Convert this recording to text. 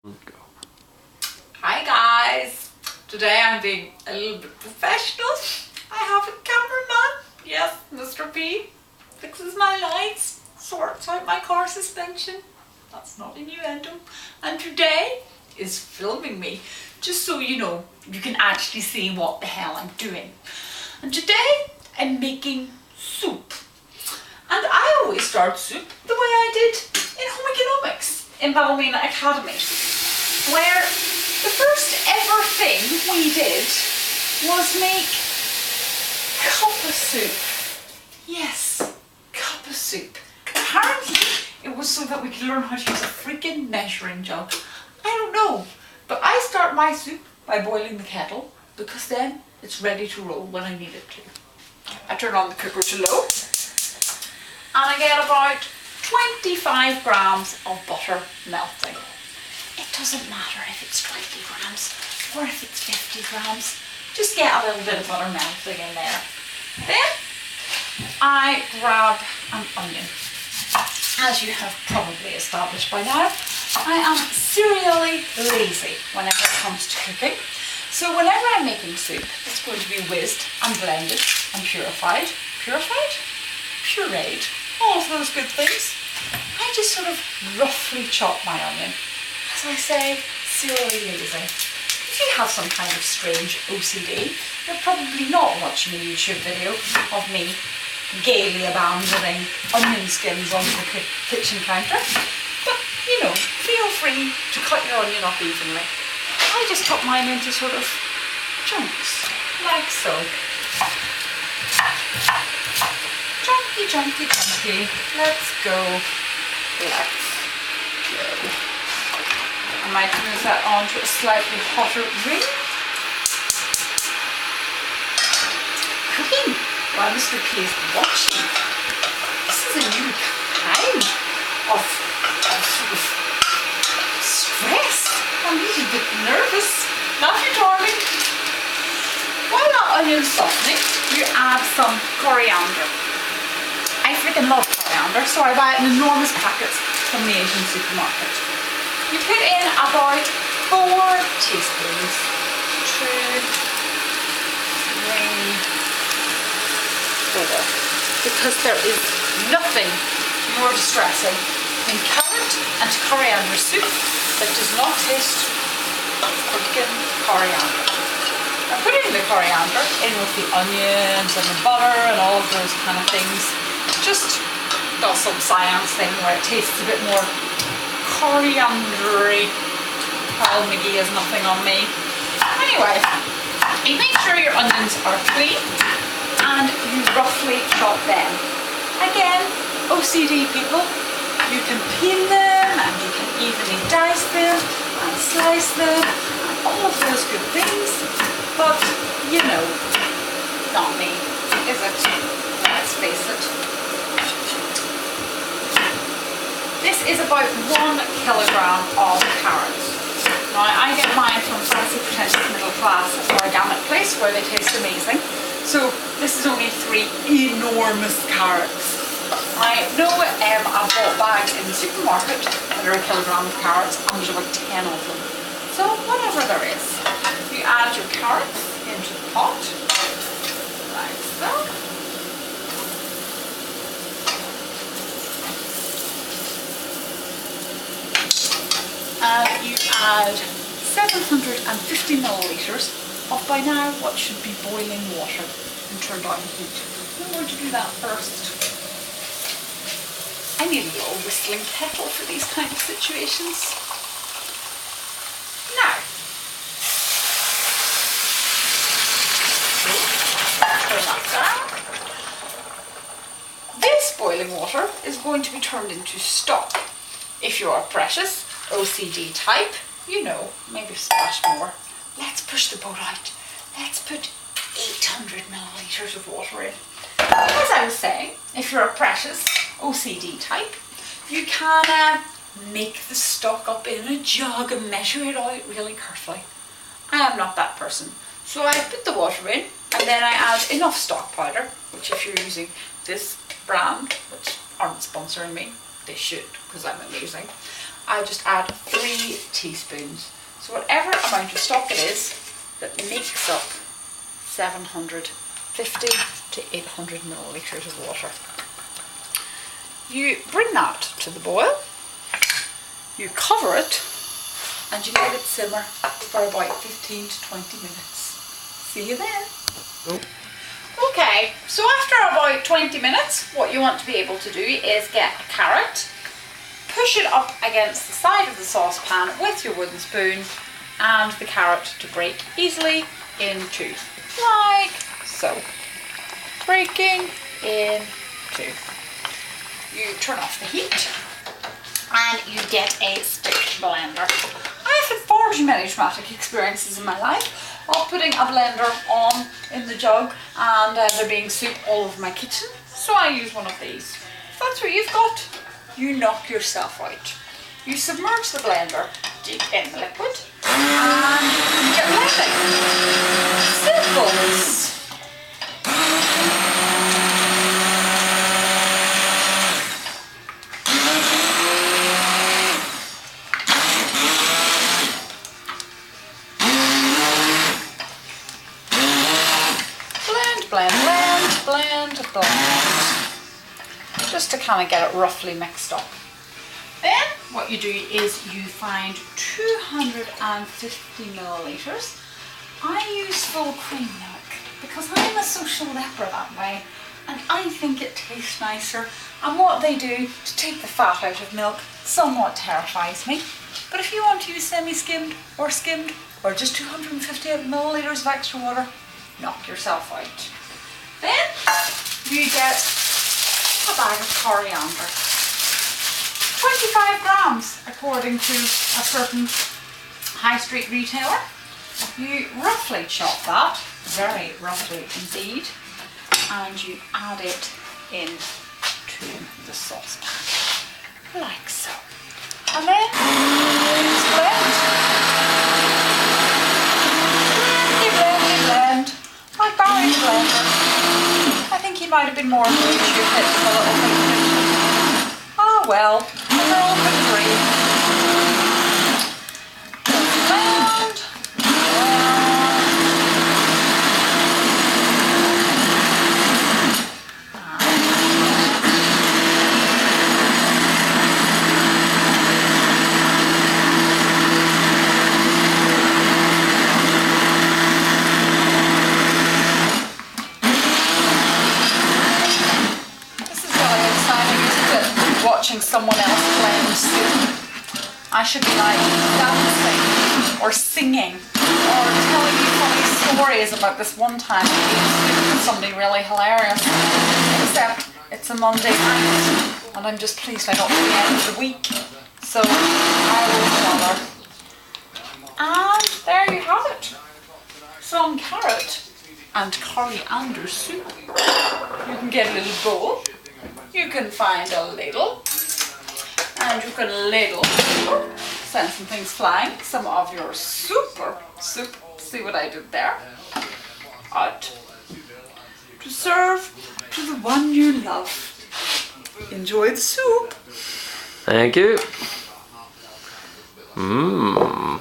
Go. Hi guys! Today I'm being a little bit professional. I have a cameraman. Yes, Mr. P fixes my lights, sorts out my car suspension. That's not innuendo. And today is filming me, just so you know, you can actually see what the hell I'm doing. And today I'm making soup. And I always start soup the way I did in home economics in Ballymena Academy, where the first ever thing we did was make cup of soup. Yes, cup of soup. Apparently it was so that we could learn how to use a freaking measuring jug. I don't know, but I start my soup by boiling the kettle because then it's ready to roll when I need it to. I turn on the cooker to low and I get about 25 grams of butter melting. It doesn't matter if it's 20 grams or if it's 50 grams. Just get a little bit of butter melting in there. Then I grab an onion. As you have probably established by now, I am serially lazy whenever it comes to cooking. So whenever I'm making soup, it's going to be whizzed and blended and purified. Pureed, all of those good things. I just sort of roughly chop my onion. As I say, serially lazy. If you have some kind of strange OCD, you're probably not watching a YouTube video of me gaily abandoning onion skins onto the kitchen counter. But, you know, feel free to cut your onion up evenly. I just cut mine into sort of chunks, like so. Chunky. Let's go. I might move that onto a slightly hotter ring. Cooking while Mr. P is watching. This is a new kind of sort of stress. I'm a little bit nervous. Not you, darling. While that onion's softening, you add some coriander. I freaking love coriander, so I buy it in enormous packets from the Asian supermarket. You put in about 4 teaspoons, 2, 3, 4, because there is nothing more distressing than carrot and coriander soup that does not taste freaking coriander. I'm putting the coriander in with the onions and the butter and all of those kind of things. Just does some science thing where it tastes a bit more coriander-y. Carl McGee has nothing on me. Anyway, you make sure your onions are clean and you roughly chop them. Again, OCD people, you can peel them and you can evenly dice them and slice them and all of those good things, but you know, not me, is it? Let's face it. This is about 1 kilogram of carrots. Now I get mine from fancy pretentious middle class organic place where they taste amazing. So this is only 3 enormous carrots. I know I've bought bags in the supermarket that are 1 kilogram of carrots and there's about 10 of them. So whatever there is, you add your carrots into the pot, like so. And you add 750 millilitres of by now what should be boiling water and turn down the heat. I'm going to do that first. I need a little whistling kettle for these kind of situations. Now, turn that down. This boiling water is going to be turned into stock. If you are precious, OCD type, you know, maybe a splash more. Let's push the boat out. Let's put 800 millilitres of water in. As I was saying, if you're a precious OCD type, you can make the stock up in a jug and measure it out really carefully. I am not that person. So I put the water in and then I add enough stock powder, which if you're using this brand, which aren't sponsoring me, they should because I'm amazing. I just add 3 teaspoons. So whatever amount of stock it is that makes up 750 to 800 millilitres of water. You bring that to the boil, you cover it, and you let it simmer for about 15 to 20 minutes. See you then. Oh. Okay, so after about 20 minutes, what you want to be able to do is get a carrot, push it up against the side of the saucepan with your wooden spoon, and the carrot to break easily in 2, like so. Breaking in 2. You turn off the heat and you get a stick blender. I've had far too many traumatic experiences in my life of putting a blender on in the jug and there being soup all over my kitchen, so I use one of these. If that's what you've got, you knock yourself out. You submerge the blender deep in the liquid and you get blending. Simple. Just to kind of get it roughly mixed up. Then what you do is you find 250 millilitres. I use full cream milk because I'm a social leper that way and I think it tastes nicer, and what they do to take the fat out of milk somewhat terrifies me. But if you want to use semi-skimmed or skimmed or just 250 millilitres of extra water, knock yourself out. Then you get a bag of coriander. 25 grams according to a certain high street retailer. You roughly chop that, very roughly indeed, and you add it into the saucepan, like so. And then just blend. Blend, like Barry's blender. I think he might have been more of a YouTube hit than a little bit. Oh well, they're all good free. Blend, watching someone else blend soup. I should be like dancing or singing or telling you funny stories about this one time I ate soup with somebody really hilarious. Except it's a Monday night and I'm just pleased I got to the end of the week, so I won't bother. And there you have it. Some carrot and coriander soup. You can get a little bowl. You can find a ladle, and you can ladle, send some things flying, some of your super soup, see what I did there, out to serve to the one you love. Enjoy the soup. Thank you. Mmm.